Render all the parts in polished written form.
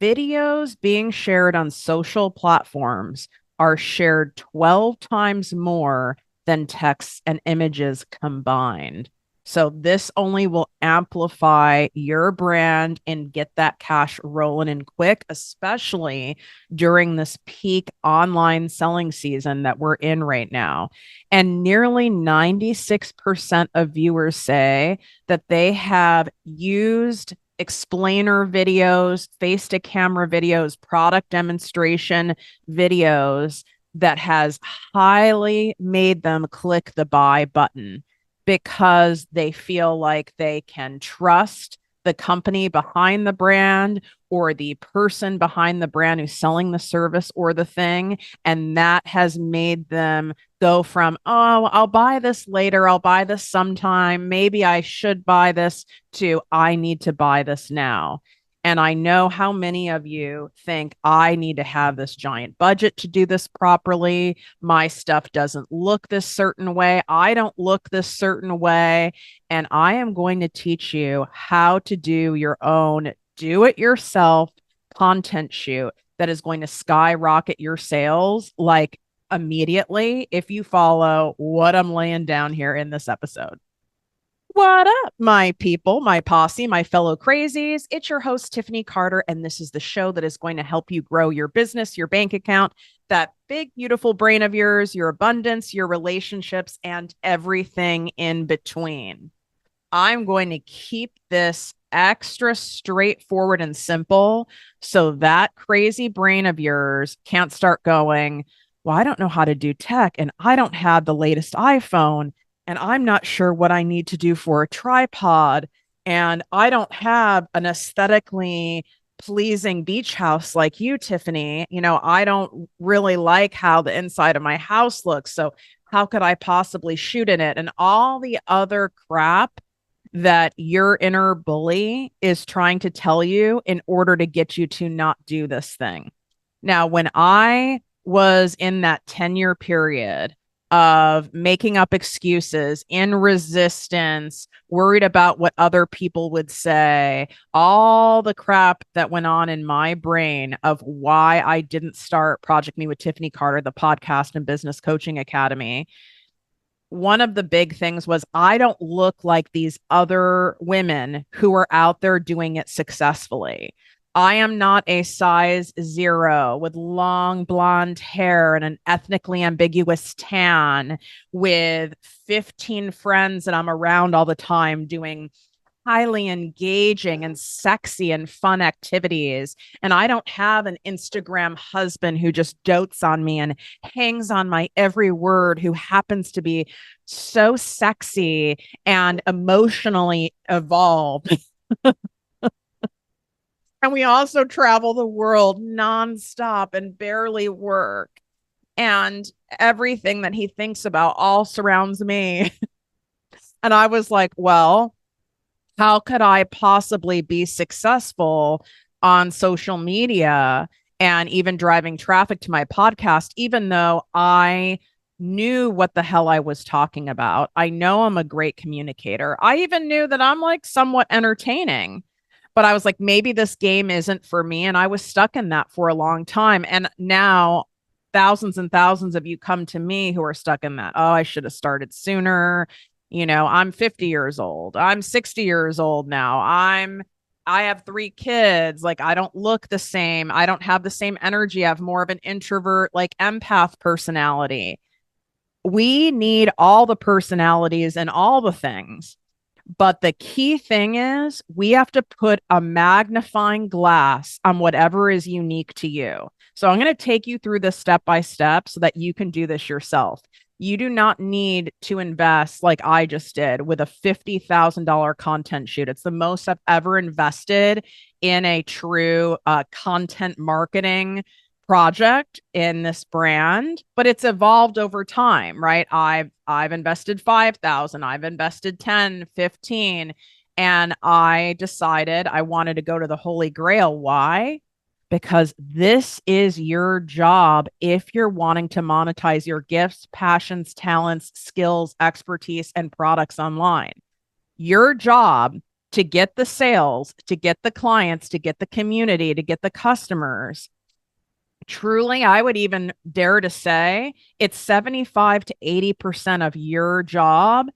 videos being shared on social platforms are shared 12 times more than texts and images combined. So this only will amplify your brand and get that cash rolling in quick, especially during this peak online selling season that we're in right now. And nearly 96% of viewers say that they have used explainer videos, face to camera videos, product demonstration videos that has highly made them click the buy button because they feel like they can trust the company behind the brand or the person behind the brand who's selling the service or the thing. And that has made them go from, oh, I'll buy this later, I'll buy this sometime, maybe I should buy this, to I need to buy this now. And I know how many of you think I need to have this giant budget to do this properly. My stuff doesn't look this certain way. I don't look this certain way. And I am going to teach you how to do your own do it yourself content shoot that is going to skyrocket your sales like immediately if you follow what I'm laying down here in this episode. What up, my people, my posse, my fellow crazies? It's your host, Tiffany Carter, and this is the show that is going to help you grow your business, your bank account, that big, beautiful brain of yours, your abundance, your relationships, and everything in between. I'm going to keep this extra straightforward and simple so that crazy brain of yours can't start going, well, I don't know how to do tech, and I don't have the latest iPhone, and I'm not sure what I need to do for a tripod, and I don't have an aesthetically pleasing beach house like you, Tiffany. I don't really like how the inside of my house looks. So how could I possibly shoot in it? And all the other crap that your inner bully is trying to tell you in order to get you to not do this thing. Now, when I was in that 10-year period of making up excuses, in resistance, worried about what other people would say, all the crap that went on in my brain of why I didn't start Project Me with Tiffany Carter, the podcast and business coaching academy, one of the big things was I don't look like these other women who are out there doing it successfully. I am not a size 0 with long blonde hair and an ethnically ambiguous tan with 15 friends that I'm around all the time doing highly engaging and sexy and fun activities. And I don't have an Instagram husband who just dotes on me and hangs on my every word, who happens to be so sexy and emotionally evolved. And we also travel the world nonstop and barely work. And everything that he thinks about all surrounds me. And I was like, well, how could I possibly be successful on social media and even driving traffic to my podcast, even though I knew what the hell I was talking about? I know I'm a great communicator. I even knew that I'm like somewhat entertaining, but I was like, maybe this game isn't for me. And I was stuck in that for a long time. And now thousands and thousands of you come to me who are stuck in that. Oh, I should have started sooner. I'm 50 years old. I'm 60 years old now. I have 3 kids. Like, I don't look the same. I don't have the same energy. I have more of an introvert, like empath personality. We need all the personalities and all the things. But the key thing is we have to put a magnifying glass on whatever is unique to you. So I'm going to take you through this step by step so that you can do this yourself. You do not need to invest like I just did with a $50,000 content shoot. It's the most I've ever invested in a true content marketing project in this brand, but it's evolved over time, right? I've invested 5,000, I've invested 10, 15, and I decided I wanted to go to the Holy Grail. Why? Because this is your job if you're wanting to monetize your gifts, passions, talents, skills, expertise, and products online. Your job to get the sales, to get the clients, to get the community, to get the customers. Truly, I would even dare to say it's 75 to 80% of your job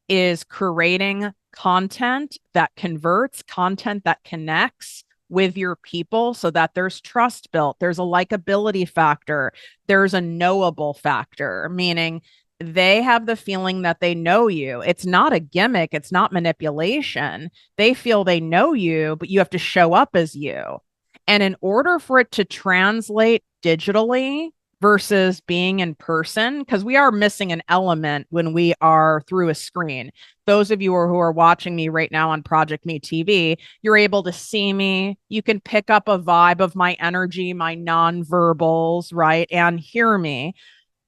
is creating content that converts, content that connects with your people so that there's trust built, there's a likability factor, there's a knowable factor, meaning they have the feeling that they know you. It's not a gimmick, it's not manipulation. They feel they know you, but you have to show up as you. And in order for it to translate digitally versus being in person, because we are missing an element when we are through a screen. Those of you who are watching me right now on ProjectME TV, you're able to see me. You can pick up a vibe of my energy, my nonverbals, right? And hear me.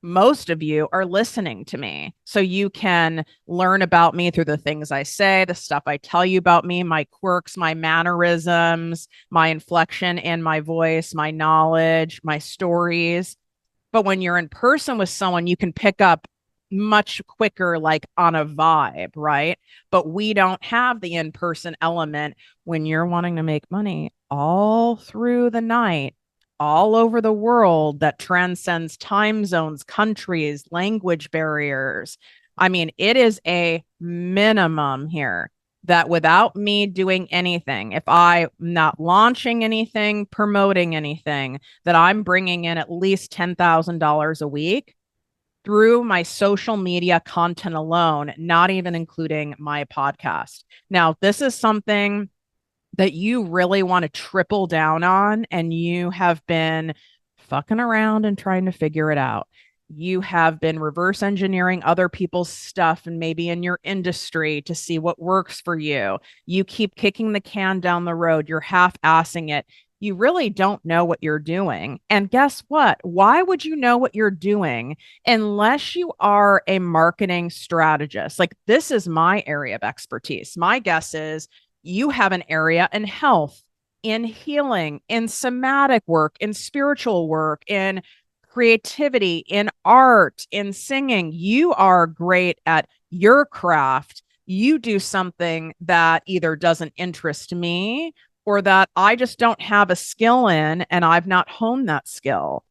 Most of you are listening to me. So you can learn about me through the things I say, the stuff I tell you about me, my quirks, my mannerisms, my inflection in my voice, my knowledge, my stories. But when you're in person with someone, you can pick up much quicker, like on a vibe, right? But we don't have the in person element when you're wanting to make money all through the night, all over the world that transcends time zones, countries, language barriers. I mean, it is a minimum here that without me doing anything, if I'm not launching anything, promoting anything, that I'm bringing in at least $10,000 a week through my social media content alone, not even including my podcast. Now, this is something that you really want to triple down on, and you have been fucking around and trying to figure it out. You have been reverse engineering other people's stuff and maybe in your industry to see what works for you. You keep kicking the can down the road. You're half-assing it. You really don't know what you're doing. And guess what? Why would you know what you're doing unless you are a marketing strategist? Like, this is my area of expertise. My guess is you have an area in health, in healing, in somatic work, in spiritual work, in creativity, in art, in singing. You are great at your craft. You do something that either doesn't interest me or that I just don't have a skill in, and I've not honed that skill.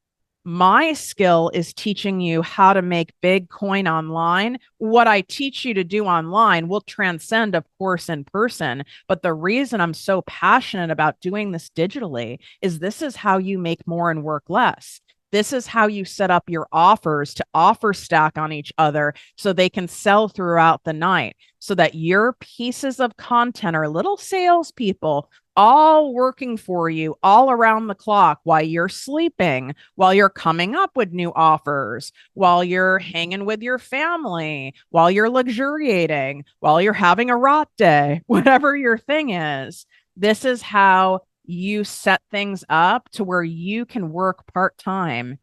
My skill is teaching you how to make big coin online. What I teach you to do online will transcend, of course, in person. But the reason I'm so passionate about doing this digitally is this is how you make more and work less. This is how you set up your offers to offer stack on each other so they can sell throughout the night, so that your pieces of content are little salespeople all working for you all around the clock while you're sleeping, while you're coming up with new offers, while you're hanging with your family, while you're luxuriating, while you're having a rot day, whatever your thing is. This is how you set things up to where you can work part-time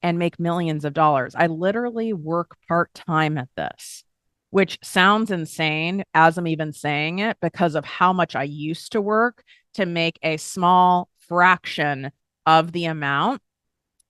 and make millions of dollars. I literally work part-time at this, which sounds insane as I'm even saying it because of how much I used to work to make a small fraction of the amount.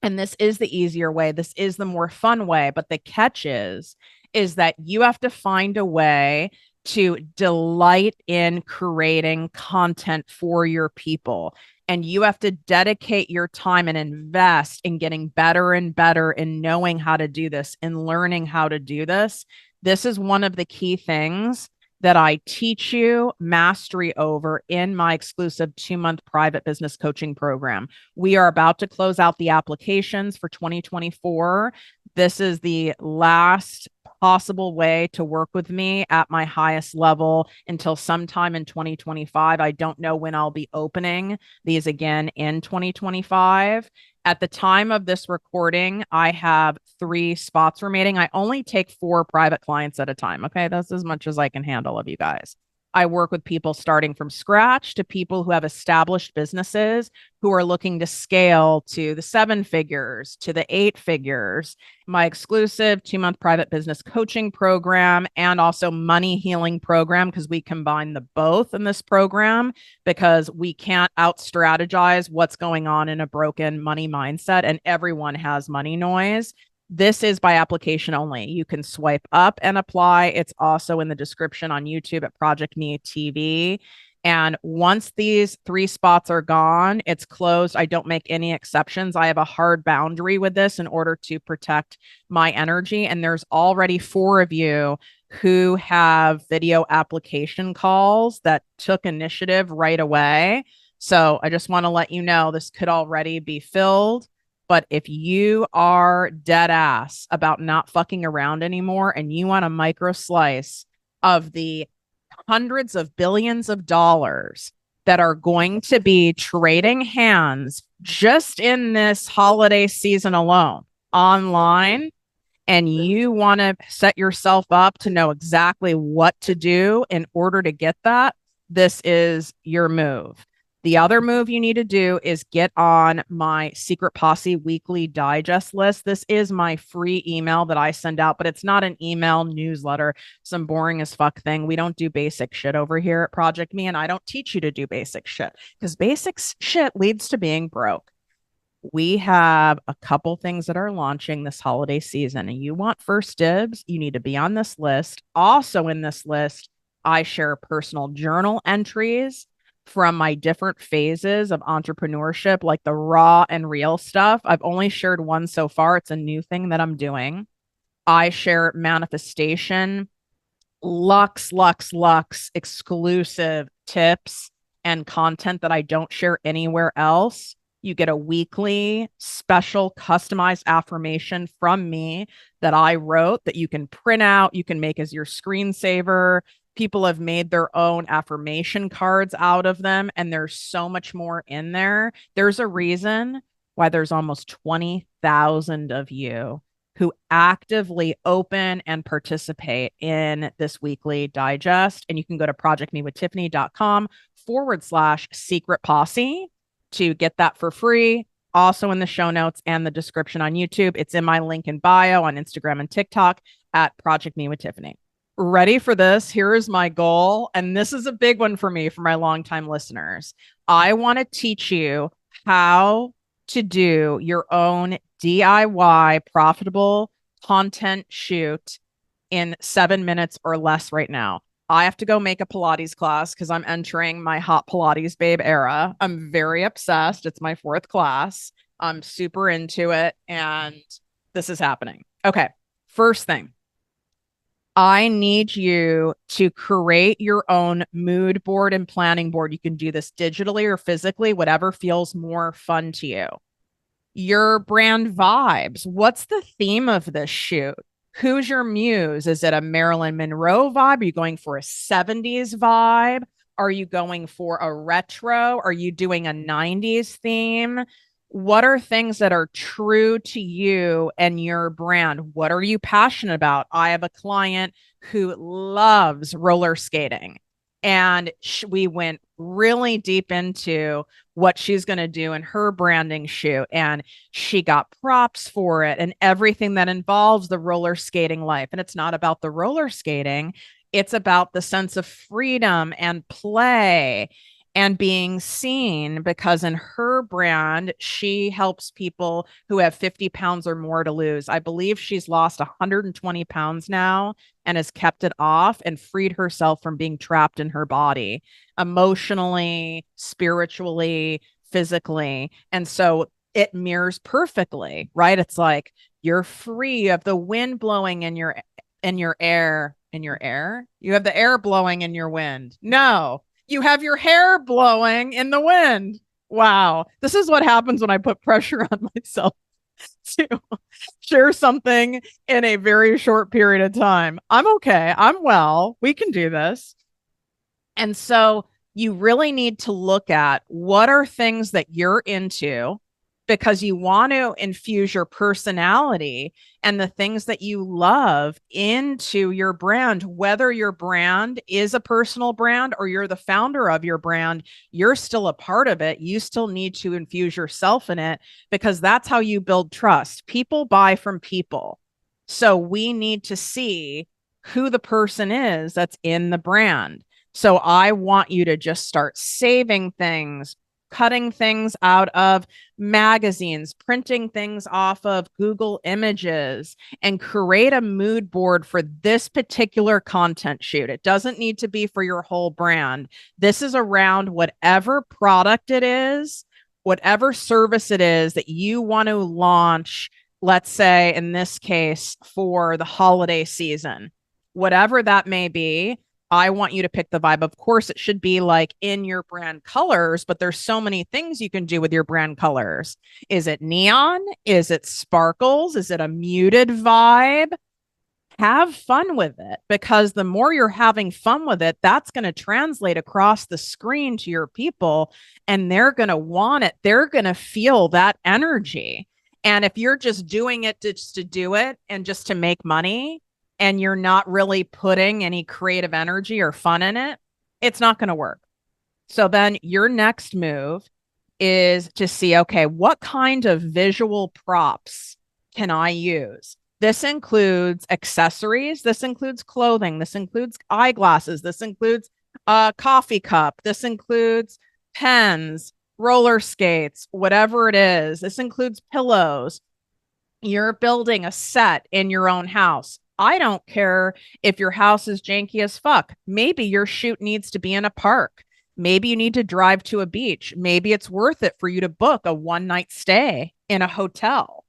And this is the easier way. This is the more fun way. But the catch is that you have to find a way to delight in creating content for your people. And you have to dedicate your time and invest in getting better and better in knowing how to do this and learning how to do this. This is one of the key things that I teach you mastery over in my exclusive 2-month private business coaching program. We are about to close out the applications for 2024. This is the last possible way to work with me at my highest level until sometime in 2025. I don't know when I'll be opening these again in 2025. At the time of this recording, I have 3 spots remaining. I only take 4 private clients at a time. Okay, that's as much as I can handle of you guys. I work with people starting from scratch to people who have established businesses who are looking to scale to the 7 figures, to the 8 figures. My exclusive 2-month private business coaching program and also money healing program, because we combine the both in this program because we can't out strategize what's going on in a broken money mindset, and everyone has money noise. This is by application only. You can swipe up and apply. It's also in the description on YouTube at ProjectME TV. And once these 3 spots are gone, it's closed. I don't make any exceptions. I have a hard boundary with this in order to protect my energy. And there's already 4 of you who have video application calls that took initiative right away. So I just want to let you know this could already be filled. But if you are dead ass about not fucking around anymore and you want a micro slice of the hundreds of billions of dollars that are going to be trading hands just in this holiday season alone online, and you want to set yourself up to know exactly what to do in order to get that, this is your move. The other move you need to do is get on my Secret Posse weekly digest list. This is my free email that I send out, but it's not an email newsletter, some boring as fuck thing. We don't do basic shit over here at ProjectME, and I don't teach you to do basic shit because basic shit leads to being broke. We have a couple things that are launching this holiday season, and you want first dibs, you need to be on this list. Also in this list, I share personal journal entries from my different phases of entrepreneurship, like the raw and real stuff. I've only shared one so far. It's a new thing that I'm doing. I share manifestation, lux exclusive tips and content that I don't share anywhere else. You get a weekly special customized affirmation from me that I wrote that you can print out, you can make as your screensaver. People have made their own affirmation cards out of them, and there's so much more in there. There's a reason why there's almost 20,000 of you who actively open and participate in this weekly digest. And you can go to projectmewithtiffany.com/secret posse to get that for free. Also in the show notes and the description on YouTube. It's in my link in bio on Instagram and TikTok at Project Me with Tiffany. Ready for this? Here is my goal. And this is a big one for me, for my longtime listeners. I want to teach you how to do your own DIY profitable content shoot in 7 minutes or less right now. I have to go make a Pilates class because I'm entering my hot Pilates babe era. I'm very obsessed. It's my 4th class. I'm super into it. And this is happening. Okay. First thing, I need you to create your own mood board and planning board. You can do this digitally or physically, whatever feels more fun to you. Your brand vibes. What's the theme of this shoot? Who's your muse? Is it a Marilyn Monroe vibe? Are you going for a 70s vibe? Are you going for a retro? Are you doing a 90s theme? What are things that are true to you and your brand? What are you passionate about? I have a client who loves roller skating, and we went really deep into what she's going to do in her branding shoot. And she got props for it and everything that involves the roller skating life. And it's not about the roller skating. It's about the sense of freedom and play and being seen, because in her brand, she helps people who have 50 pounds or more to lose. I believe she's lost 120 pounds now and has kept it off and freed herself from being trapped in her body emotionally, spiritually, physically. And so it mirrors perfectly, right? It's like you're free of the wind blowing in your air. You have the air blowing in your wind. No, you have your hair blowing in the wind. Wow. This is what happens when I put pressure on myself to share something in a very short period of time. I'm okay. I'm well. We can do this. And so you really need to look at what are things that you're into, because you want to infuse your personality and the things that you love into your brand. Whether your brand is a personal brand or you're the founder of your brand, you're still a part of it. You still need to infuse yourself in it, because that's how you build trust. People buy from people. So we need to see who the person is that's in the brand. So I want you to just start saving things, cutting things out of magazines, printing things off of Google Images, and create a mood board for this particular content shoot. It doesn't need to be for your whole brand. This is around whatever product it is, whatever service it is that you want to launch, let's say in this case for the holiday season, whatever that may be. I want you to pick the vibe. Of course, it should be like in your brand colors, but there's so many things you can do with your brand colors. Is it neon? Is it sparkles? Is it a muted vibe? Have fun with it, because the more you're having fun with it, that's going to translate across the screen to your people, and they're going to want it. They're going to feel that energy. And if you're just doing it just to do it and just to make money, and you're not really putting any creative energy or fun in it, it's not going to work. So then your next move is to see, okay, what kind of visual props can I use? This includes accessories. This includes clothing. This includes eyeglasses. This includes a coffee cup. This includes pens, roller skates, whatever it is. This includes pillows. You're building a set in your own house. I don't care if your house is janky as fuck. Maybe your shoot needs to be in a park. Maybe you need to drive to a beach. Maybe it's worth it for you to book a one-night stay in a hotel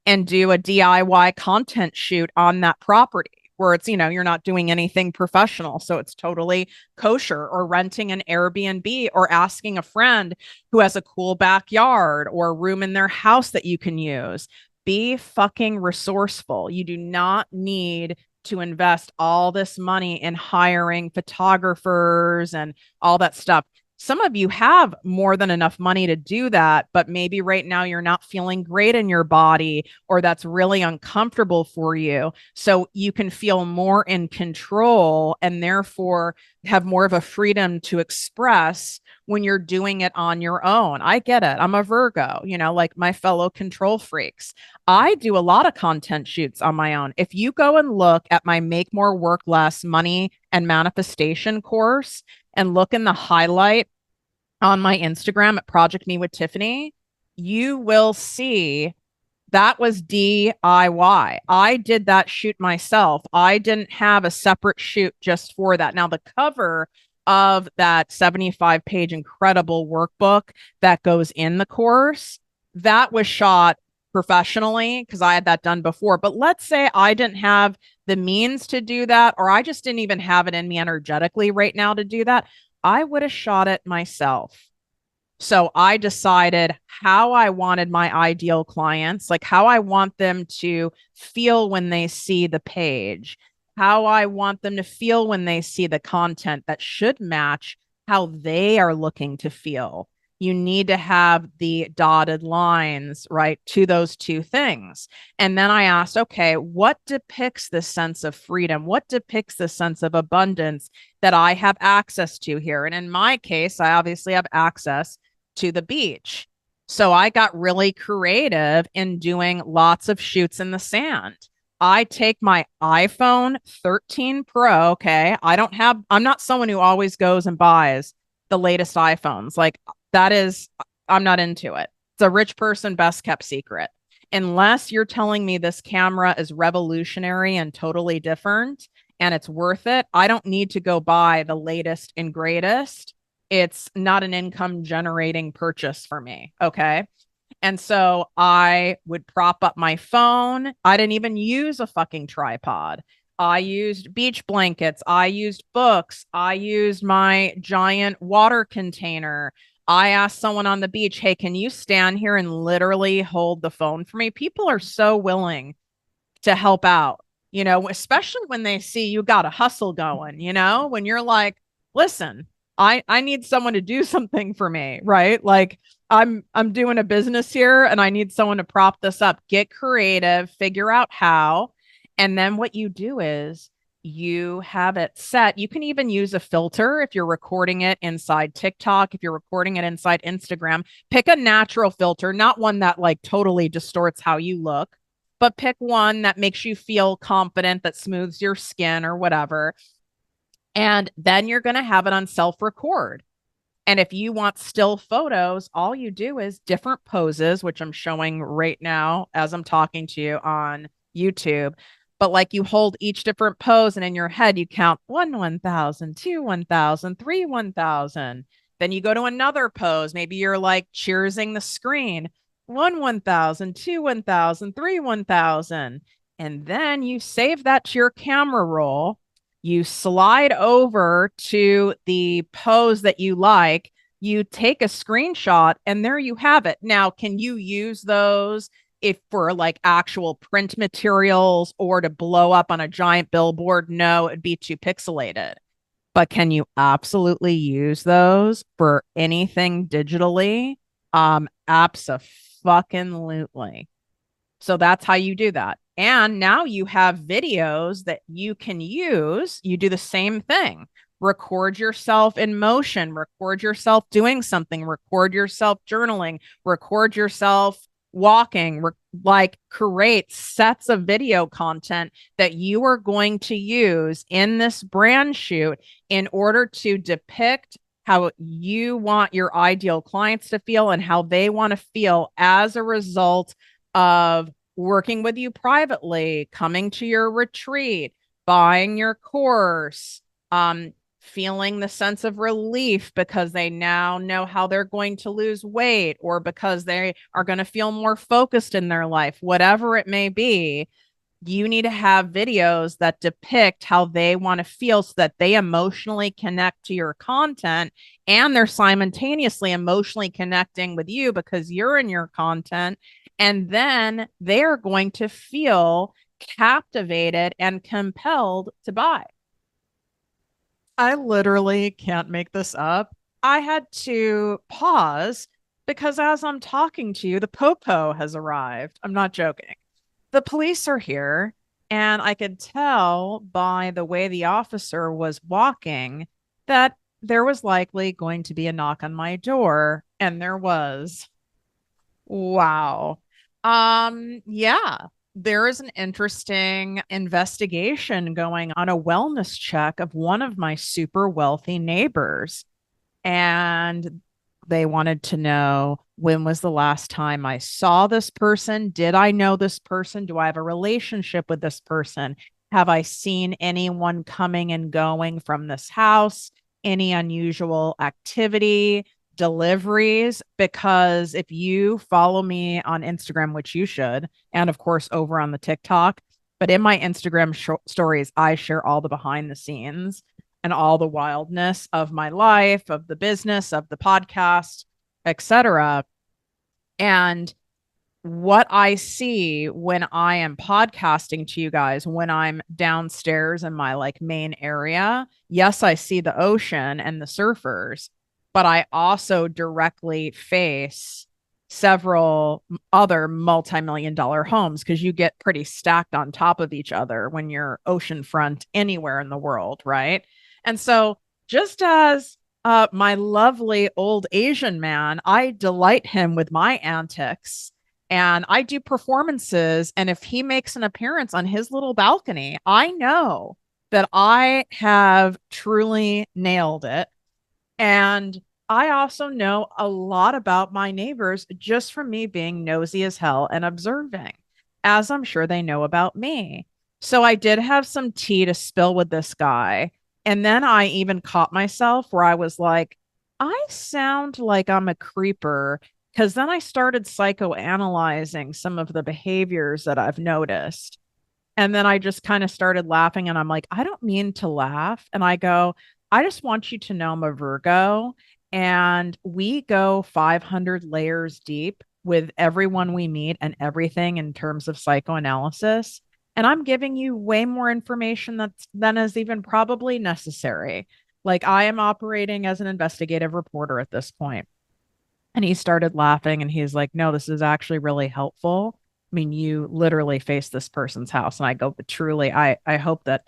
and do a DIY content shoot on that property where it's, you're not doing anything professional. So it's totally kosher, or renting an Airbnb, or asking a friend who has a cool backyard or a room in their house that you can use. Be fucking resourceful. You do not need to invest all this money in hiring photographers and all that stuff. Some of you have more than enough money to do that, but maybe right now you're not feeling great in your body, or that's really uncomfortable for you. So you can feel more in control and therefore have more of a freedom to express when you're doing it on your own. I get it. I'm a Virgo, like my fellow control freaks. I do a lot of content shoots on my own. If you go and look at my Make More Work Less Money and Manifestation course and look in the highlight on my Instagram at ProjectME with Tiffany, you will see that was DIY. I did that shoot myself. I didn't have a separate shoot just for that. Now, the cover of that 75-page incredible workbook that goes in the course, that was shot professionally because I had that done before. But let's say I didn't have the means to do that, or I just didn't even have it in me energetically right now to do that. I would have shot it myself. So I decided how I wanted my ideal clients, like how I want them to feel when they see the page, how I want them to feel when they see the content that should match how they are looking to feel. You need to have the dotted lines, right, to those two things. And then I asked, okay, what depicts this sense of freedom? What depicts the sense of abundance that I have access to here? And in my case, I obviously have access to the beach. So I got really creative in doing lots of shoots in the sand. I take my iPhone 13 Pro. Okay. I'm not someone who always goes and buys the latest iPhones. Like, I'm not into it. It's a rich person best kept secret. Unless you're telling me this camera is revolutionary and totally different and it's worth it, I don't need to go buy the latest and greatest. It's not an income generating purchase for me. Okay. And so I would prop up my phone. I didn't even use a fucking tripod. I used beach blankets. I used books. I used my giant water container. I asked someone on the beach, hey, can you stand here and literally hold the phone for me? People are so willing to help out, especially when they see you got a hustle going, when you're like, listen, I need someone to do something for me, right? Like I'm doing a business here and I need someone to prop this up. Get creative, figure out how. And then what you do is you have it set. You can even use a filter if you're recording it inside TikTok, if you're recording it inside Instagram. Pick a natural filter, not one that like totally distorts how you look, but pick one that makes you feel confident, that smooths your skin or whatever. And then you're going to have it on self-record. And if you want still photos, all you do is different poses, which I'm showing right now as I'm talking to you on YouTube. But like you hold each different pose and in your head, you count 1,000, 1,000, 1,000. Then you go to another pose. Maybe you're like cheersing the screen. 1,000, 1,000, 1,000. And then you save that to your camera roll. You slide over to the pose that you like. You take a screenshot, and there you have it. Now, can you use those if for like actual print materials or to blow up on a giant billboard? No, it'd be too pixelated. But can you absolutely use those for anything digitally? Abso-fucking-lutely. So that's how you do that. And now you have videos that you can use. You do the same thing. Record yourself in motion, record yourself doing something, record yourself journaling, record yourself walking, like create sets of video content that you are going to use in this brand shoot in order to depict how you want your ideal clients to feel and how they want to feel as a result of working with you privately, coming to your retreat, buying your course, feeling the sense of relief because they now know how they're going to lose weight or because they are going to feel more focused in their life, whatever it may be. You need to have videos that depict how they want to feel so that they emotionally connect to your content and they're simultaneously emotionally connecting with you because you're in your content. And then they're going to feel captivated and compelled to buy. I literally can't make this up. I had to pause because as I'm talking to you, the popo has arrived. I'm not joking. The police are here, and I could tell by the way the officer was walking that there was likely going to be a knock on my door, and there was. Wow. Yeah, there is an interesting investigation going on, a wellness check of one of my super wealthy neighbors. And they wanted to know, when was the last time I saw this person? Did I know this person? Do I have a relationship with this person? Have I seen anyone coming and going from this house? Any unusual activity, deliveries? Because if you follow me on Instagram, which you should, and of course over on the TikTok, but in my Instagram stories, I share all the behind the scenes and all the wildness of my life, of the business, of the podcast, etc. And what I see when I am podcasting to you guys, when I'm downstairs in my like main area, yes, I see the ocean and the surfers, but I also directly face several other multi-million dollar homes because you get pretty stacked on top of each other when you're oceanfront anywhere in the world, right? And so just as my lovely old Asian man, I delight him with my antics and I do performances. And if he makes an appearance on his little balcony, I know that I have truly nailed it. And I also know a lot about my neighbors just from me being nosy as hell and observing, as I'm sure they know about me. So I did have some tea to spill with this guy. And then I even caught myself where I was like, I sound like I'm a creeper. Because then I started psychoanalyzing some of the behaviors that I've noticed. And then I just kind of started laughing and I'm like, I don't mean to laugh. And I go, I just want you to know I'm a Virgo and we go 500 layers deep with everyone we meet and everything in terms of psychoanalysis. And I'm giving you way more information than is even probably necessary. Like I am operating as an investigative reporter at this point. And he started laughing and he's like, no, this is actually really helpful. I mean, you literally face this person's house. And I go, but truly, I hope that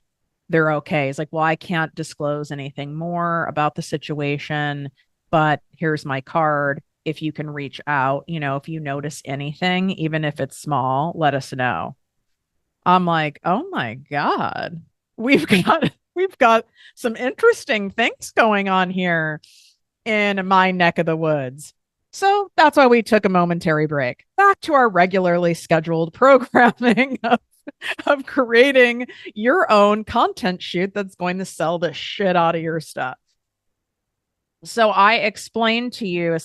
they're okay. He's like, well, I can't disclose anything more about the situation, but here's my card. If you can reach out, if you notice anything, even if it's small, let us know. I'm like, oh my God, we've got we've got some interesting things going on here. in my neck of the woods. So that's why we took a momentary break. Back to our regularly scheduled programming of creating your own content shoot that's going to sell the shit out of your stuff. So I explained to you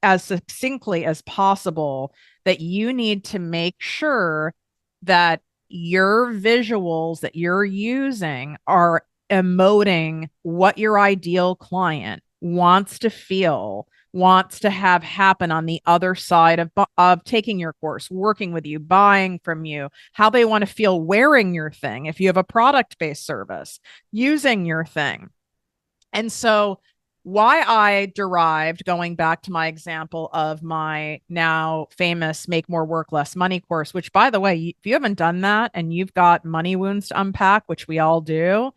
as succinctly as possible that you need to make sure that your visuals that you're using are emoting what your ideal client wants to feel, wants to have happen on the other side of taking your course, working with you, buying from you, how they want to feel wearing your thing. If you have a product-based service, using your thing. And so why I derived, going back to my example of my now famous Make More Work Less Money course, which, by the way, if you haven't done that and you've got money wounds to unpack, which we all do,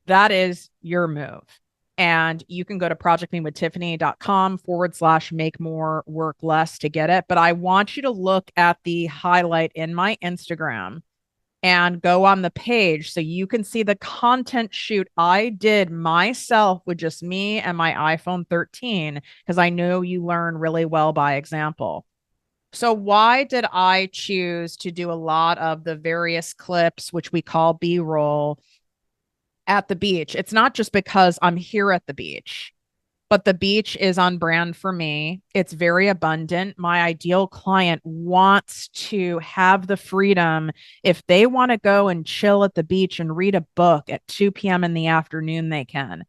that is your move. And you can go to projectmewithtiffany.com/make more work less to get it. But I want you to look at the highlight in my Instagram and go on the page so you can see the content shoot I did myself with just me and my iPhone 13, because I know you learn really well by example. So why did I choose to do a lot of the various clips, which we call B-roll, at the beach? It's not just because I'm here at the beach, but the beach is on brand for me. It's very abundant. My ideal client wants to have the freedom. If they want to go and chill at the beach and read a book at 2 p.m. in the afternoon, they can.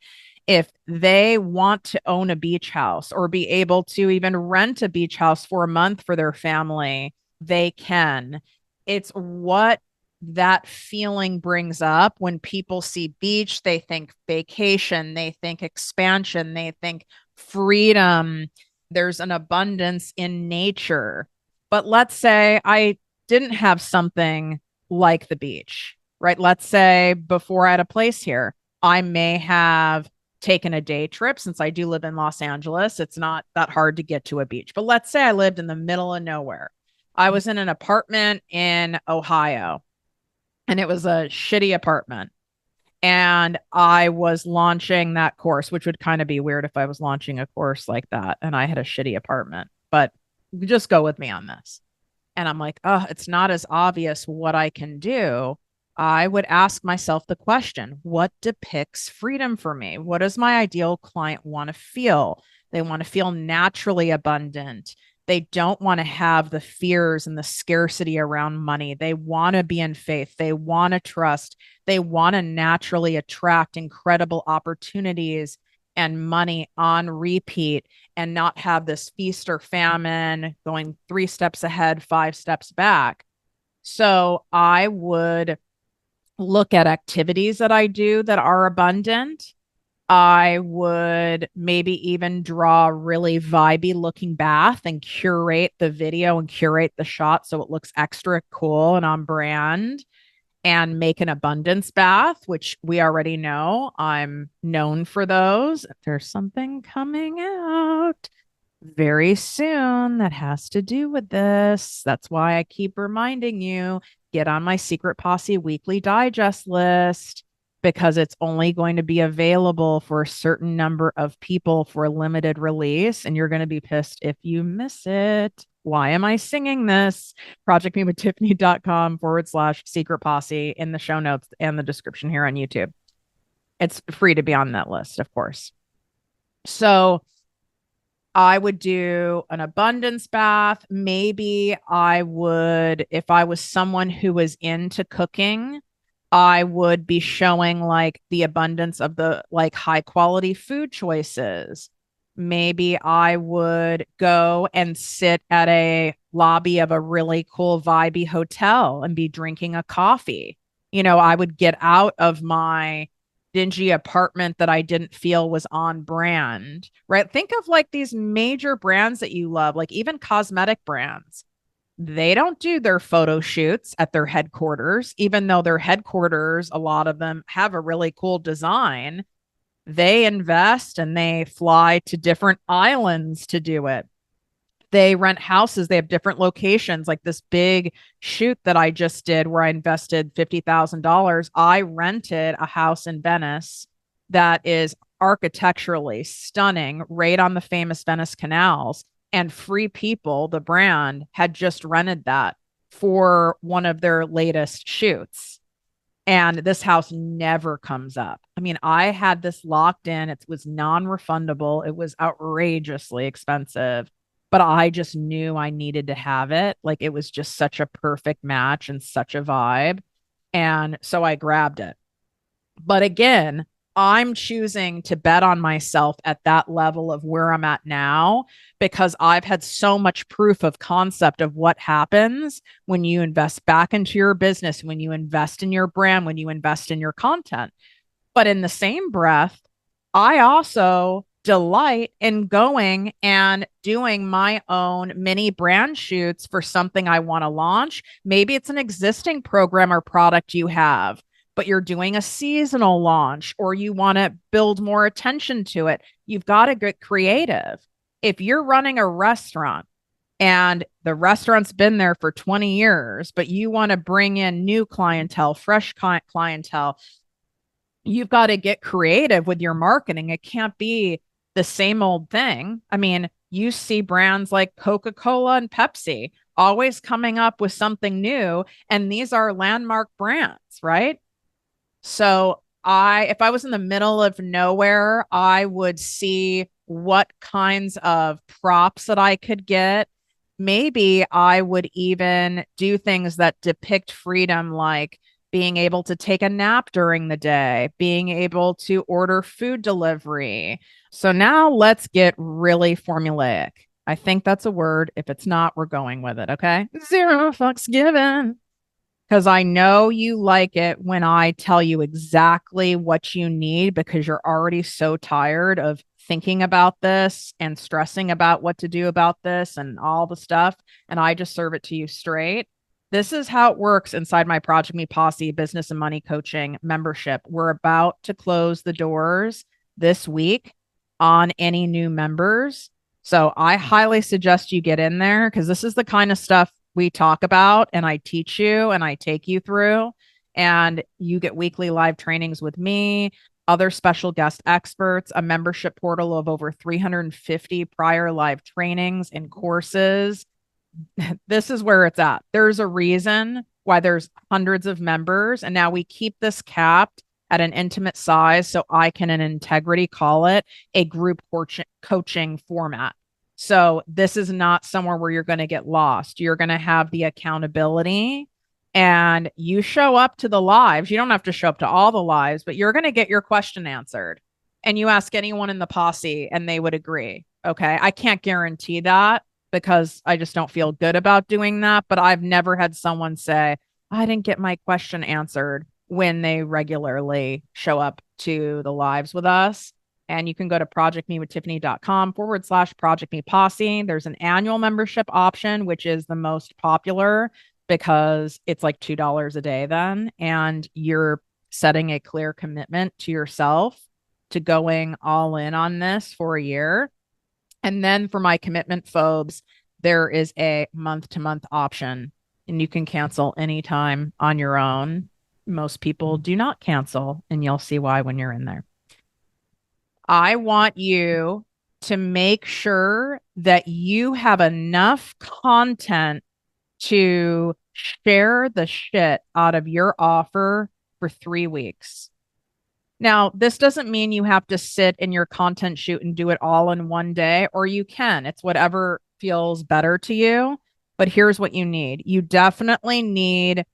If they want to own a beach house or be able to even rent a beach house for a month for their family, they can. It's what that feeling brings up when people see beach. They think vacation, they think expansion, they think freedom. There's an abundance in nature. But let's say I didn't have something like the beach, right? Let's say before I had a place here, I may have taken a day trip. Since I do live in Los Angeles, it's not that hard to get to a beach. But let's say I lived in the middle of nowhere. I was in an apartment in Ohio, and it was a shitty apartment. And I was launching that course, which would kind of be weird if I was launching a course like that and I had a shitty apartment. But just go with me on this. And I'm like, oh, it's not as obvious what I can do. I would ask myself the question, what depicts freedom for me? What does my ideal client want to feel? They want to feel naturally abundant. They don't want to have the fears and the scarcity around money. They want to be in faith. They want to trust. They want to naturally attract incredible opportunities and money on repeat and not have this feast or famine going 3 steps ahead, 5 steps back. So I would look at activities that I do that are abundant. I would maybe even draw a really vibey looking bath and curate the video and curate the shot so it looks extra cool and on brand, and make an abundance bath, which we already know. I'm known for those. There's something coming out very soon that has to do with this. That's why I keep reminding you, get on my Secret Posse weekly digest list, because it's only going to be available for a certain number of people for a limited release, and you're going to be pissed if you miss it. Why am I singing this? ProjectMeWithTiffany.com/secret posse in the show notes and the description here on YouTube. It's free to be on that list, of course. So I would do an abundance bath. Maybe I would, if I was someone who was into cooking, I would be showing like the abundance of the like high quality food choices. Maybe I would go and sit at a lobby of a really cool vibey hotel and be drinking a coffee. I would get out of my dingy apartment that I didn't feel was on brand, right? Think of like these major brands that you love, like even cosmetic brands. They don't do their photo shoots at their headquarters, even though their headquarters, a lot of them have a really cool design. They invest and they fly to different islands to do it. They rent houses. They have different locations, like this big shoot that I just did where I invested $50,000. I rented a house in Venice that is architecturally stunning, right on the famous Venice canals. And Free People, the brand, had just rented that for one of their latest shoots. And this house never comes up. I mean, I had this locked in. It was non-refundable. It was outrageously expensive, but I just knew I needed to have it. Like it was just such a perfect match and such a vibe. And so I grabbed it. But again, I'm choosing to bet on myself at that level of where I'm at now because I've had so much proof of concept of what happens when you invest back into your business, when you invest in your brand, when you invest in your content. But in the same breath, I also delight in going and doing my own mini brand shoots for something I want to launch. Maybe it's an existing program or product you have, but you're doing a seasonal launch or you want to build more attention to it. You've got to get creative. If you're running a restaurant and the restaurant's been there for 20 years, but you want to bring in new clientele, fresh clientele, you've got to get creative with your marketing. It can't be the same old thing. I mean, you see brands like Coca-Cola and Pepsi always coming up with something new, and these are landmark brands, right? So if I was in the middle of nowhere, I would see what kinds of props that I could get. Maybe I would even do things that depict freedom, like being able to take a nap during the day, being able to order food delivery. So now let's get really formulaic. I think that's a word. If it's not, we're going with it. Okay. Zero fucks given. Because I know you like it when I tell you exactly what you need because you're already so tired of thinking about this and stressing about what to do about this and all the stuff. And I just serve it to you straight. This is how it works inside my ProjectME Posse business and money coaching membership. We're about to close the doors this week on any new members. So I highly suggest you get in there because this is the kind of stuff we talk about and I teach you and I take you through. And you get weekly live trainings with me, other special guest experts, a membership portal of over 350 prior live trainings and courses. This is where it's at. There's a reason why there's hundreds of members. And now we keep this capped at an intimate size so I can, in integrity, call it a group coaching format. So this is not somewhere where you're going to get lost. You're going to have the accountability and you show up to the lives. You don't have to show up to all the lives, but you're going to get your question answered. And you ask anyone in the posse and they would agree. Okay. I can't guarantee that because I just don't feel good about doing that. But I've never had someone say, I didn't get my question answered when they regularly show up to the lives with us. And you can go to projectmewithtiffany.com/Project Me Posse. There's an annual membership option, which is the most popular because it's like $2 a day then. And you're setting a clear commitment to yourself to going all in on this for a year. And then for my commitment phobes, there is a month-to-month option and you can cancel anytime on your own. Most people do not cancel, and you'll see why when you're in there. I want you to make sure that you have enough content to share the shit out of your offer for 3 weeks. Now, this doesn't mean you have to sit in your content shoot and do it all in one day, or you can. It's whatever feels better to you. But here's what you need. You definitely need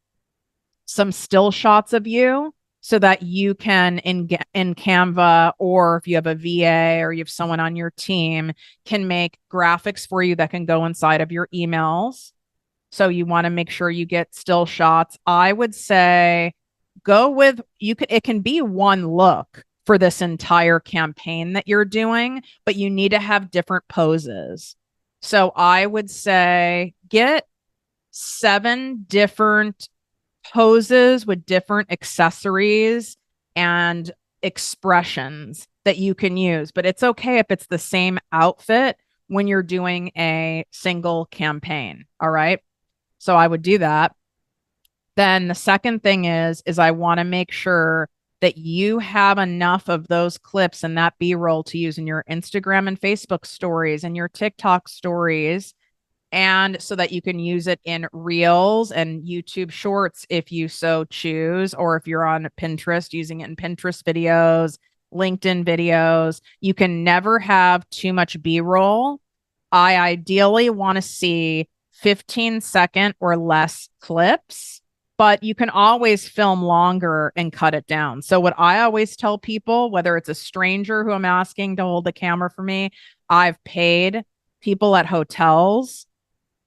some still shots of you so that you can in Canva, or if you have a VA or you have someone on your team, can make graphics for you that can go inside of your emails. So you want to make sure you get still shots. I would say go with it can be one look for this entire campaign that you're doing, but you need to have different poses. So I would say get 7 different poses with different accessories and expressions that you can use. But it's okay if it's the same outfit when you're doing a single campaign. All right. So I would do that. Then the second thing is I want to make sure that you have enough of those clips and that B-roll to use in your Instagram and Facebook stories and your TikTok stories, and so that you can use it in Reels and YouTube Shorts if you so choose, or if you're on Pinterest, using it in Pinterest videos, LinkedIn videos. You can never have too much B-roll. I ideally want to see 15-second or less clips, but you can always film longer and cut it down. So what I always tell people, whether it's a stranger who I'm asking to hold the camera for me, I've paid people at hotels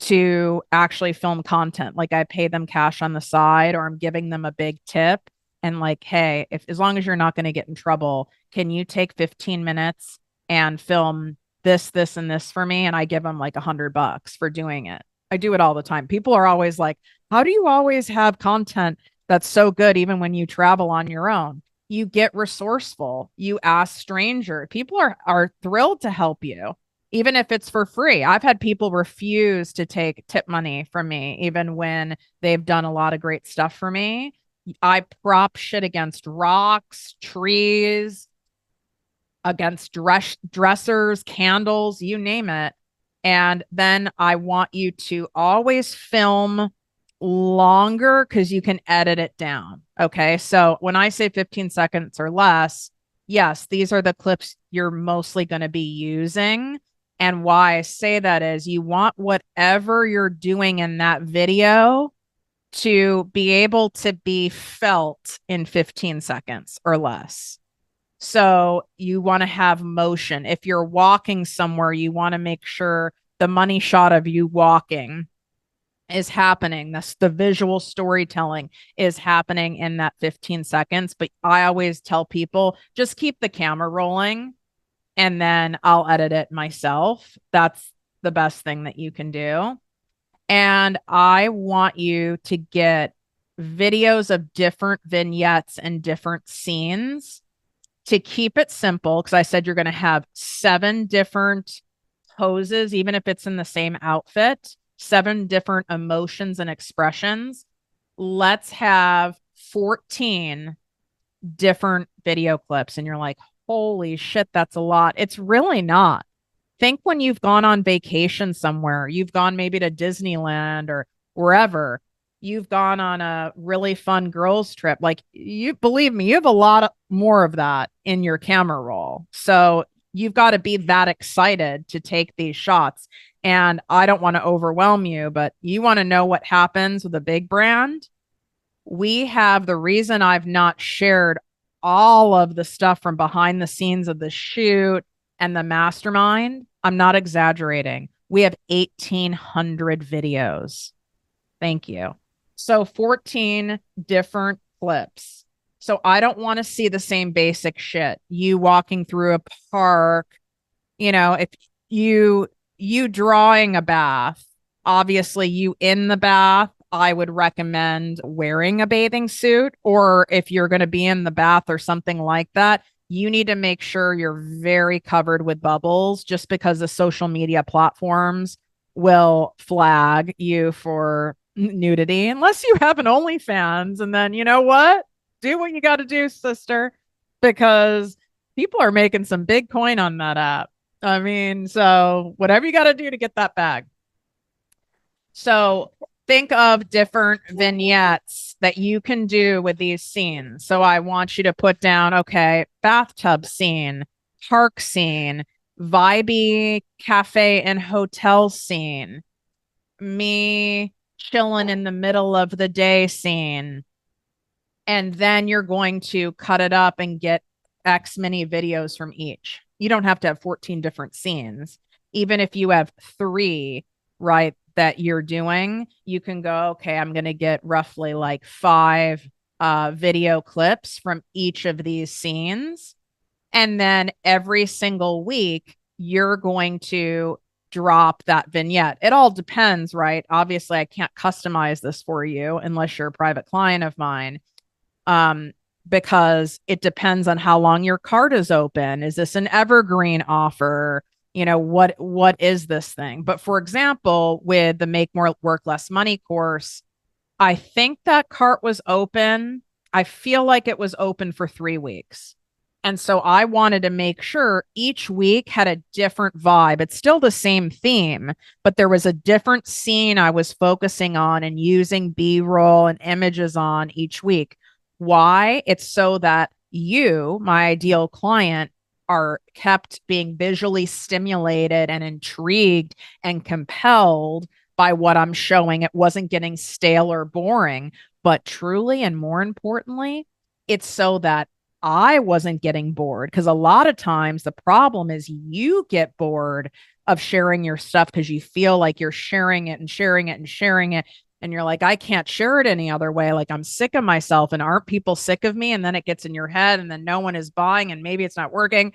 to actually film content. Like I pay them cash on the side, or I'm giving them a big tip and like, hey, if as long as you're not going to get in trouble, can you take 15 minutes and film this, and this for me? And I give them like $100 for doing it. I do it all the time. People are always like, how do you always have content that's so good even when you travel on your own? You get resourceful. You ask stranger. People are thrilled to help you, even if it's for free. I've had people refuse to take tip money from me, even when they've done a lot of great stuff for me. I prop shit against rocks, trees, against dressers, candles, you name it. And then I want you to always film longer because you can edit it down. Okay. So when I say 15 seconds or less, yes, these are the clips you're mostly going to be using. And why I say that is you want whatever you're doing in that video to be able to be felt in 15 seconds or less. So you want to have motion. If you're walking somewhere, you want to make sure the money shot of you walking is happening. The visual storytelling is happening in that 15 seconds. But I always tell people, just keep the camera rolling and then I'll edit it myself. That's the best thing that you can do. And I want you to get videos of different vignettes and different scenes to keep it simple. Because I said you're going to have 7 different poses, even if it's in the same outfit, 7 different emotions and expressions. Let's have 14 different video clips. And you're like, holy shit, that's a lot. It's really not. Think when you've gone on vacation somewhere, you've gone maybe to Disneyland or wherever, you've gone on a really fun girls trip. Like, you believe me, you have a lot more of that in your camera roll. So you've got to be that excited to take these shots. And I don't want to overwhelm you, but you want to know what happens with a big brand. We have the reason I've not shared all of the stuff from behind the scenes of the shoot and the mastermind. I'm not exaggerating. We have 1,800 videos. Thank you. So 14 different clips. So I don't want to see the same basic shit. You walking through a park, if you drawing a bath, obviously you in the bath, I would recommend wearing a bathing suit. Or if you're going to be in the bath or something like that, you need to make sure you're very covered with bubbles, just because the social media platforms will flag you for nudity unless you have an OnlyFans. And then, you know what? Do what you got to do, sister, because people are making some big coin on that app. I mean, so whatever you got to do to get that bag. So think of different vignettes that you can do with these scenes. So I want you to put down, okay, bathtub scene, park scene, vibey cafe and hotel scene, me chilling in the middle of the day scene. And then you're going to cut it up and get X many videos from each. You don't have to have 14 different scenes. Even if you have 3, right, that you're doing, you can go, okay, I'm going to get roughly like 5 video clips from each of these scenes. And then every single week, you're going to drop that vignette. It all depends, right? Obviously, I can't customize this for you unless you're a private client of mine. Because it depends on how long your card is open. Is this an evergreen offer? What is this thing? But for example, with the Make More Work Less Money course, I think that cart was open I feel like it was open for 3 weeks. And so I wanted to make sure each week had a different vibe. It's still the same theme, but there was a different scene I was focusing on and using B-roll and images on each week. Why? It's so that you, my ideal client, are kept being visually stimulated and intrigued and compelled by what I'm showing. It wasn't getting stale or boring, but truly and more importantly, it's so that I wasn't getting bored, because a lot of times the problem is you get bored of sharing your stuff because you feel like you're sharing it and sharing it and sharing it. And you're like, I can't share it any other way. Like, I'm sick of myself. And aren't people sick of me? And then it gets in your head and then no one is buying and maybe it's not working.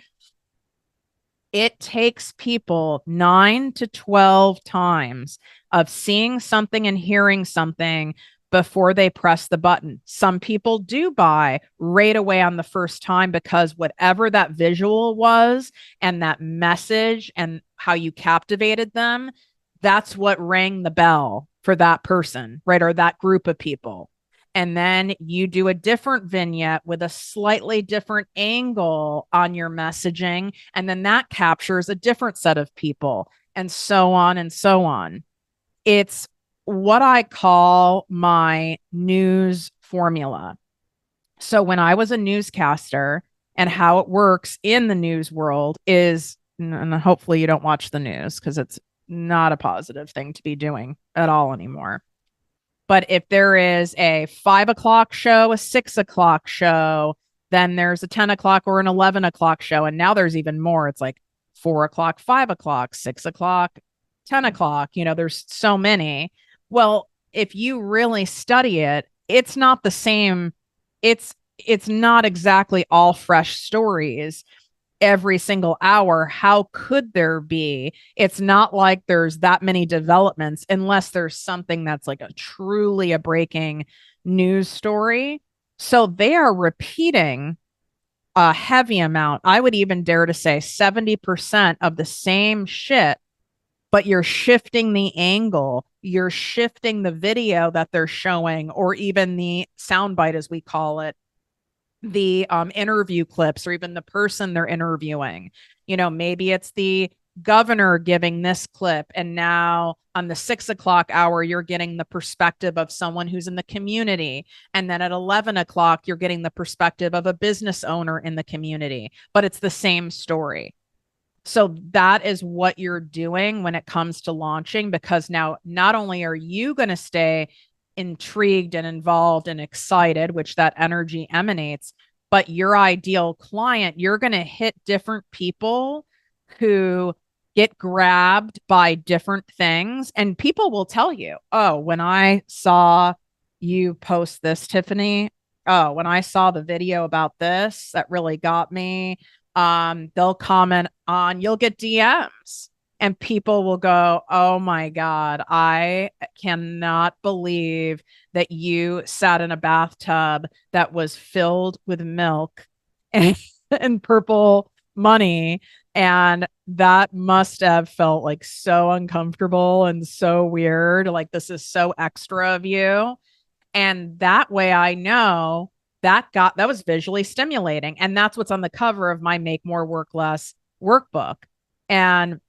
It takes people 9 to 12 times of seeing something and hearing something before they press the button. Some people do buy right away on the first time because whatever that visual was and that message and how you captivated them, that's what rang the bell for that person, right? Or that group of people. And then you do a different vignette with a slightly different angle on your messaging. And then that captures a different set of people, and so on and so on. It's what I call my news formula. So when I was a newscaster, and how it works in the news world is, and hopefully you don't watch the news because it's not a positive thing to be doing at all anymore. But if there is a 5 o'clock show, a 6 o'clock show, then there's a 10 o'clock or an 11 o'clock show. And now there's even more. It's like 4 o'clock, 5 o'clock, 6 o'clock, 10 o'clock. There's so many. Well, if you really study it, it's not the same. It's not exactly all fresh stories every single hour. How could there be? It's not like there's that many developments unless there's something that's like a breaking news story. So they are repeating a heavy amount. I would even dare to say 70% of the same shit, but you're shifting the angle, you're shifting the video that they're showing, or even the soundbite, as we call it, the interview clips, or even the person they're interviewing. Maybe it's the governor giving this clip, and now on the 6 o'clock hour you're getting the perspective of someone who's in the community, and then at 11 o'clock you're getting the perspective of a business owner in the community, but it's the same story. So that is what you're doing when it comes to launching, because now not only are you going to stay intrigued and involved and excited, which that energy emanates, but your ideal client, you're going to hit different people who get grabbed by different things. And people will tell you, oh, when I saw you post this, Tiffany, oh, when I saw the video about this, that really got me. They'll comment on, you'll get DMs. And people will go, oh my God, I cannot believe that you sat in a bathtub that was filled with milk and purple money. And that must have felt like so uncomfortable and so weird. Like, this is so extra of you. And that way I know that was visually stimulating. And that's what's on the cover of my Make More Work Less workbook. And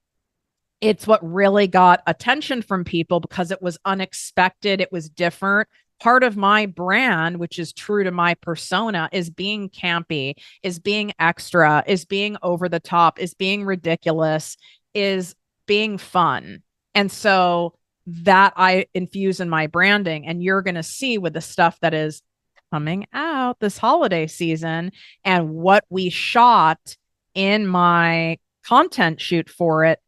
it's what really got attention from people because it was unexpected. It was different. Part of my brand, which is true to my persona, is being campy, is being extra, is being over the top, is being ridiculous, is being fun. And so that I infuse in my branding. And you're going to see with the stuff that is coming out this holiday season and what we shot in my content shoot for it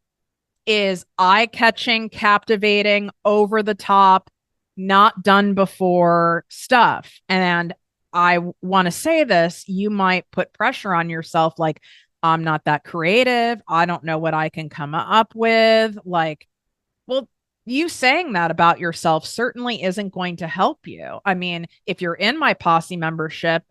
is eye-catching, captivating, over the top, not done before stuff. And I want to say this, you might put pressure on yourself, like, I'm not that creative. I don't know what I can come up with. Like, well, you saying that about yourself certainly isn't going to help you. I mean, if you're in my Posse membership,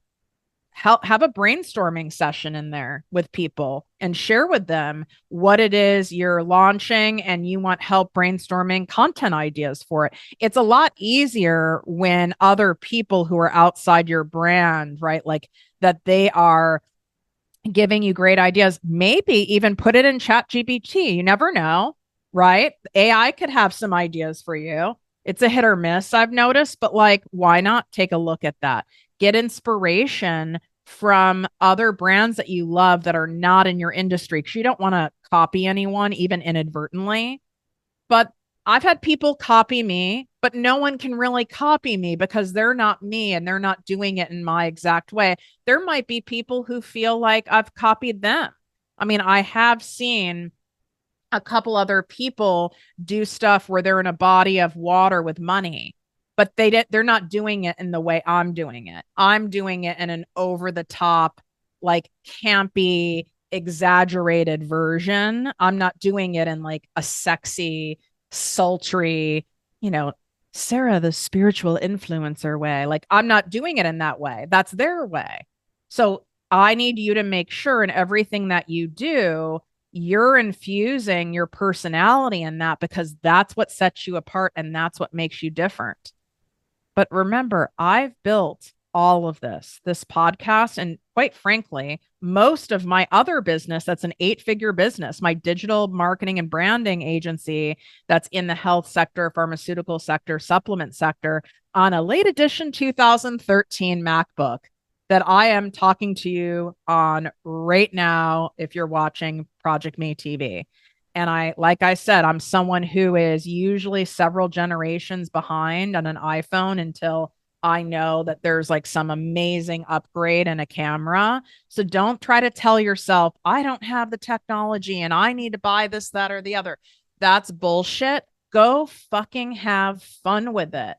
have a brainstorming session in there with people and share with them what it is you're launching and you want help brainstorming content ideas for it. It's a lot easier when other people who are outside your brand, right? Like that they are giving you great ideas. Maybe even put it in Chat GPT. You never know, right? AI could have some ideas for you. It's a hit or miss, I've noticed, but like, why not take a look at that? Get inspiration from other brands that you love that are not in your industry because you don't want to copy anyone, even inadvertently. But I've had people copy me, but no one can really copy me because they're not me and they're not doing it in my exact way. There might be people who feel like I've copied them. I mean, I have seen a couple other people do stuff where they're in a body of water with money, but they're not doing it in the way I'm doing it. I'm doing it in an over the top, like campy, exaggerated version. I'm not doing it in like a sexy, sultry, you know, Sarah, the spiritual influencer way. Like I'm not doing it in that way. That's their way. So I need you to make sure in everything that you do, you're infusing your personality in that because that's what sets you apart and that's what makes you different. But remember, I've built all of this podcast, and quite frankly, most of my other business that's an 8-figure business, my digital marketing and branding agency that's in the health sector, pharmaceutical sector, supplement sector, on a late edition 2013 MacBook that I am talking to you on right now if you're watching ProjectME TV. And like I said, I'm someone who is usually several generations behind on an iPhone until I know that there's like some amazing upgrade in a camera. So don't try to tell yourself, I don't have the technology and I need to buy this, that, or the other. That's bullshit. Go fucking have fun with it.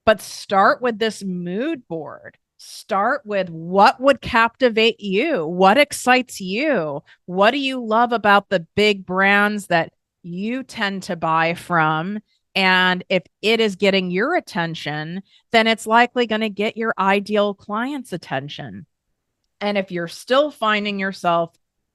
But start with this mood board. Start with what would captivate you? What excites you? What do you love about the big brands that you tend to buy from? And if it is getting your attention, then it's likely going to get your ideal client's attention. And if you're still finding yourself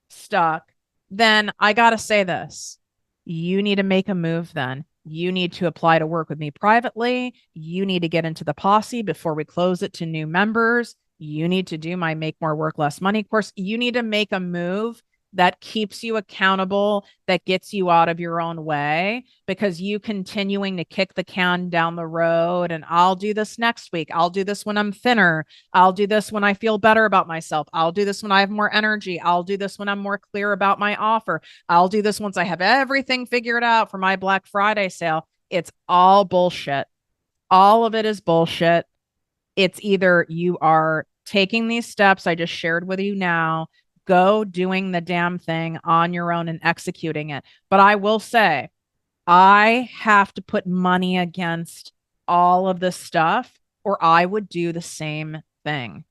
stuck, then I got to say this. You need to make a move then. You need to apply to work with me privately. You need to get into the Posse before we close it to new members. You need to do my Make More Work Less Money course. You need to make a move that keeps you accountable, that gets you out of your own way, because you continuing to kick the can down the road and I'll do this next week. I'll do this when I'm thinner. I'll do this when I feel better about myself. I'll do this when I have more energy. I'll do this when I'm more clear about my offer. I'll do this once I have everything figured out for my Black Friday sale. It's all bullshit. All of it is bullshit. It's either you are taking these steps I just shared with you now, go doing the damn thing on your own and executing it. But I will say, I have to put money against all of this stuff, or I would do the same thing.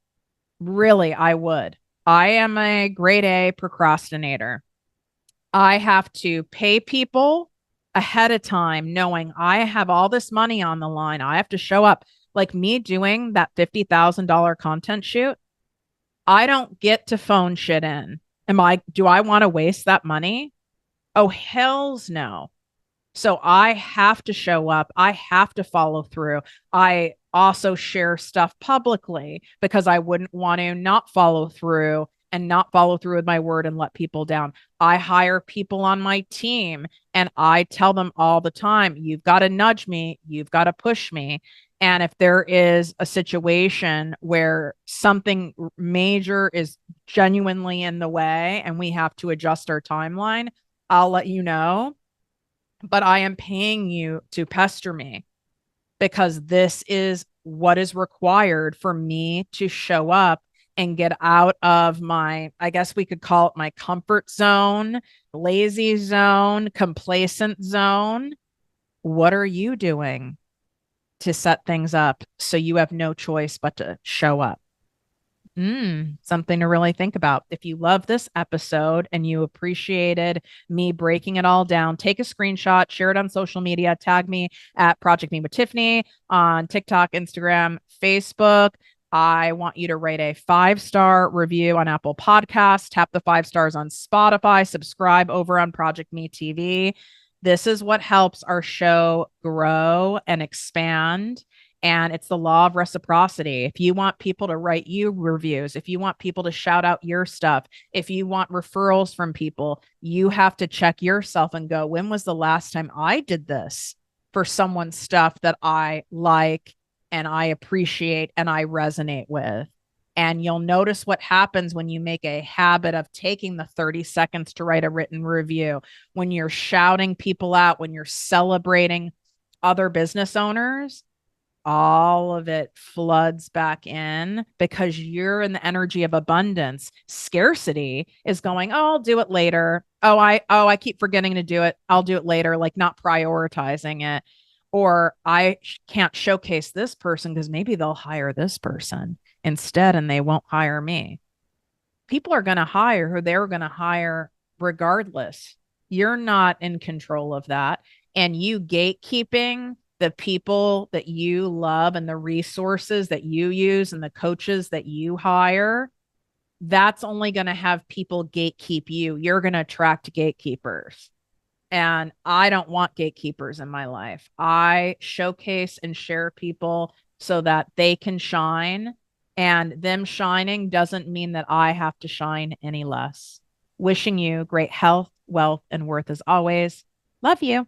Really, I would. I am a grade A procrastinator. I have to pay people ahead of time, knowing I have all this money on the line. I have to show up. Like me doing that $50,000 content shoot, I don't get to phone shit in. Do I want to waste that money? Oh, hells no. So I have to show up. I have to follow through. I also share stuff publicly because I wouldn't want to not follow through and not follow through with my word and let people down. I hire people on my team and I tell them all the time, you've got to nudge me, you've got to push me. And if there is a situation where something major is genuinely in the way and we have to adjust our timeline, I'll let you know. But I am paying you to pester me because this is what is required for me to show up and get out of my, I guess we could call it my comfort zone, lazy zone, complacent zone. What are you doing to set things up so you have no choice but to show up? Something to really think about. If you love this episode and you appreciated me breaking it all down, take a screenshot, share it on social media, tag me at Project Me with Tiffany on TikTok, Instagram, Facebook. I want you to rate a 5-star review on Apple Podcasts, tap the 5 stars on Spotify, subscribe over on ProjectME TV. This is what helps our show grow and expand. And it's the law of reciprocity. If you want people to write you reviews, if you want people to shout out your stuff, if you want referrals from people, you have to check yourself and go, when was the last time I did this for someone's stuff that I like and I appreciate and I resonate with? And you'll notice what happens when you make a habit of taking the 30 seconds to write a written review, when you're shouting people out, when you're celebrating other business owners. All of it floods back in because you're in the energy of abundance. Scarcity is going, oh, I'll do it later. I keep forgetting to do it. I'll do it later, like not prioritizing it. Or I can't showcase this person because maybe they'll hire this person instead and they won't hire me. People are going to hire who they're going to hire regardless. You're not in control of that. And you gatekeeping the people that you love and the resources that you use and the coaches that you hire, that's only going to have people gatekeep you. You're going to attract gatekeepers. And I don't want gatekeepers in my life. I showcase and share people so that they can shine. And them shining doesn't mean that I have to shine any less. Wishing you great health, wealth, and worth as always. Love you.